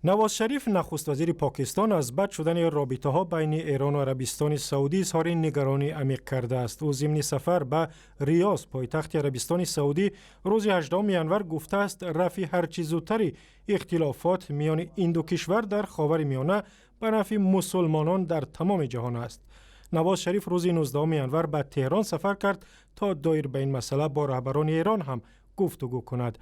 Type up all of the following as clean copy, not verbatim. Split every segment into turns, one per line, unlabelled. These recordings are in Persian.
نواز شریف نخست وزیر پاکستان از بد شدن رابطه ها بین ایران و عربستان سعودی اظهار نگرانی عمیق کرده است. او ضمن سفر به ریاض پایتخت عربستان سعودی روز 18 ینور گفته است رفع هرچه زودتر اختلافات میان این دو کشور در خاورمیانه به نفع مسلمانان در تمام جهان است. نواز شریف روز 19 ینور به تهران سفر کرد تا دایر به این مسئله با رهبران ایران هم گفتگو کند.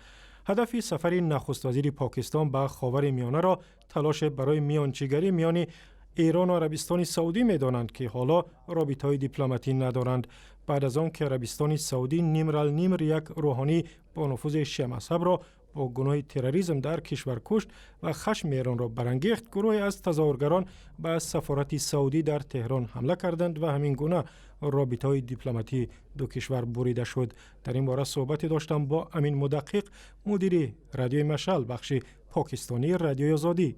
هدف سفر نخست وزیر پاکستان به خاورمیانه را تلاش برای میانجیگری میان ایران و عربستان سعودی می‌دانند که حالا رابطه‌های دیپلماتی ندارند. بعد از آن که عربستان سعودی نیمرال یک روحانی با نفوذ شیعه مذهب را با گناه تروریسم در کشور کشت و خشم ایران را برانگیخت، گروهی از تظاهرگران به سفارت سعودی در تهران حمله کردند و همین گونه رابطه‌های دیپلماتی دو کشور بریده شد. در این باره صحبتی داشتم با امین مدقق، مدیر رادیوی مشعل بخش پاکستانی رادیوی آزادی.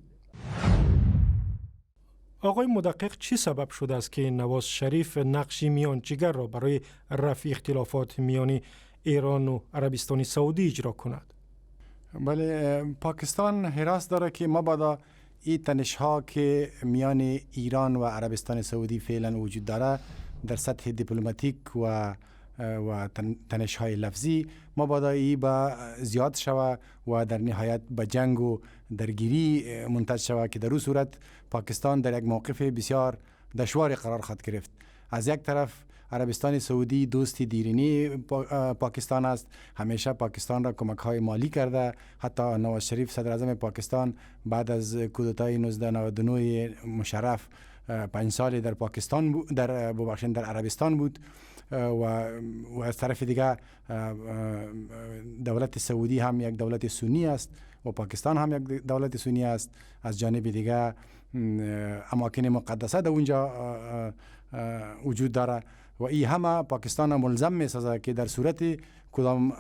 آقای مدقق، چی سبب شده است که نواز شریف نقش میانجیگر را برای رفع اختلافات میان ایران و عربستان سعودی اجرا کند؟
بله، پاکستان حراس داره که مبادا این تنش ها که میان ایران و عربستان سعودی فعلا وجود داره در سطح دیپلماتیک و تنش های لفظی مبادا ای با زیاد شوه و در نهایت به جنگ و درگیری منتج شوه که در اون صورت پاکستان در یک موقف بسیار دشواری قرار خواهد گرفت. از یک طرف عربستان سعودی دوستی دیرینی پاکستان است، همیشه پاکستان را کمک های مالی کرده. حتی نواز شریف صدر اعظم پاکستان بعد از کودتای 1999 مشرف 5 سال در پاکستان در عربستان بود و از طرف دیگه دولت سعودی هم یک دولت سنی است و پاکستان هم یک دولت سنی است. از جانب دیگه اماکن مقدسه در اونجا وجود داره و این همه پاکستان ملزم می‌سازه که در صورت کدام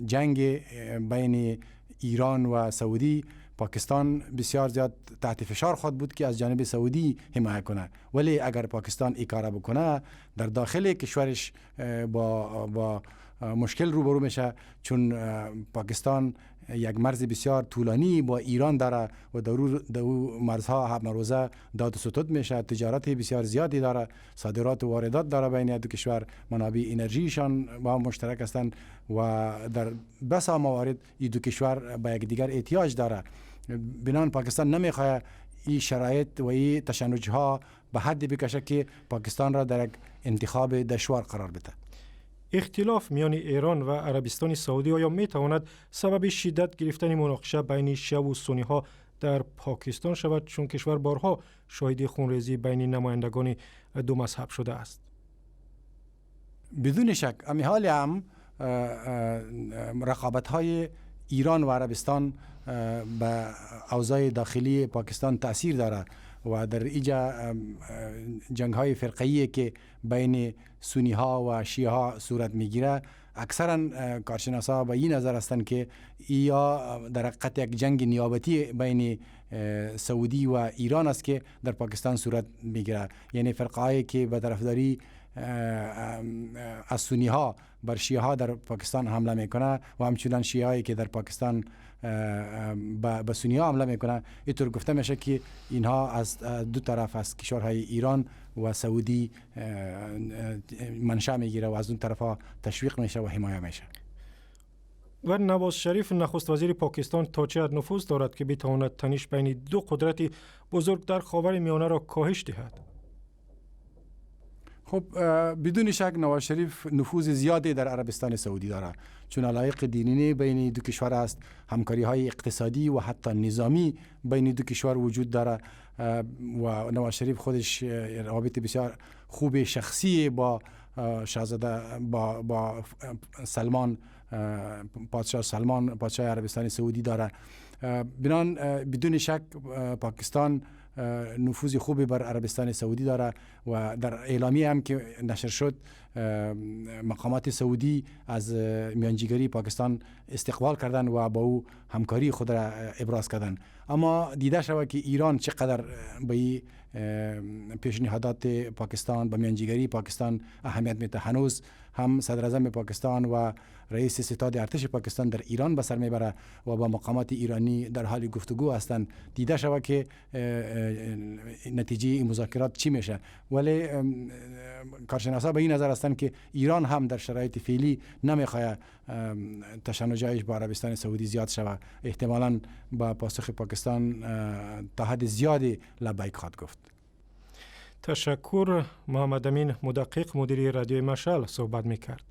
جنگ بین ایران و سعودی پاکستان بسیار زیاد تحت فشار خواهد بود که از جانب سعودی حمایت کنه. ولی اگر پاکستان این کار بکنه در داخل کشورش با مشکل روبرو میشه، چون پاکستان یک مرز بسیار طولانی با ایران داره و در مرزها هر روزه داد و ستد میشه، تجارت بسیار زیادی داره، صادرات و واردات داره بین دو کشور، منابع انرژیشان با هم مشترک هستند و در بسا موارد این دو کشور به یک دیگر احتیاج داره. بنابراین پاکستان نمیخواد این شرایط و این تشنجها به حدی بکشه که پاکستان را در یک انتخاب دشوار قرار بده.
اختلاف میان ایران و عربستان سعودی آیا می تواند سبب شدت گرفتن مناقشه بین شیعه و سنی ها در پاکستان شود، چون کشور بارها شاهد خونریزی بین نمایندگان دو مذهب شده است؟
بدون شک امی حال هم رقابت های ایران و عربستان به اوضاع داخلی پاکستان تأثیر داره و در اینجا جنگ های فرقه‌ای که بین سنی ها و شیعه ها صورت میگیره، اکثرا کارشناسا به این نظر هستند که یا در حقیقت یک جنگ نیابتی بین سعودی و ایران است که در پاکستان صورت میگیره. یعنی فرقه هایی که به طرفداری از سنی ها بر شیعه ها در پاکستان حمله میکنه و همچنان شیعه هایی که در پاکستان به سنی ها حمله میکنه، اینطور گفته میشه که اینها از دو طرف از کشورهای ایران و سعودی منشأ میگیره و از اون طرف ها تشویق میشه و حمایه میشه.
و نواز شریف نخست وزیر پاکستان تا چه حد نفوذ دارد که بتواند تنش بین دو قدرت بزرگ در خاورمیانه را کاهش دهد؟
خب بدون شک نواز شریف نفوذ زیادی در عربستان سعودی داره، چون علایق دینی بین دو کشور است، همکاری های اقتصادی و حتی نظامی بین دو کشور وجود داره و نواز شریف خودش روابط بسیار خوب شخصی با شاهزاده با سلمان، پادشاه عربستان سعودی داره. بنان بدون شک پاکستان نفوذ خوبی بر عربستان سعودی داره و در اعلامیه هم که نشر شد مقامات سعودی از میانجیگری پاکستان استقبال کردن و با او همکاری خود را ابراز کردن. اما دیده شود که ایران چقدر به پیشنهادات پاکستان به میانجیگری پاکستان اهمیت میده. هنوز هم صدر اعظم پاکستان و رئیس ستاد ارتش پاکستان در ایران به سر میبره و با مقامات ایرانی در حال گفتگو هستند. دیده شود که نتیجه مذاکرات چی میشه. ولی کارشناسا به این نظر هستند که ایران هم در شرایط فعلی نمیخواد تشنجایش با عربستان سعودی زیاد شود. احتمالاً با پاسخ پاکستان تا حد زیادی لبیک خواهد گفت.
تشکر. محمد امین مدقق مدیر رادیوی مشعل صحبت میکرد.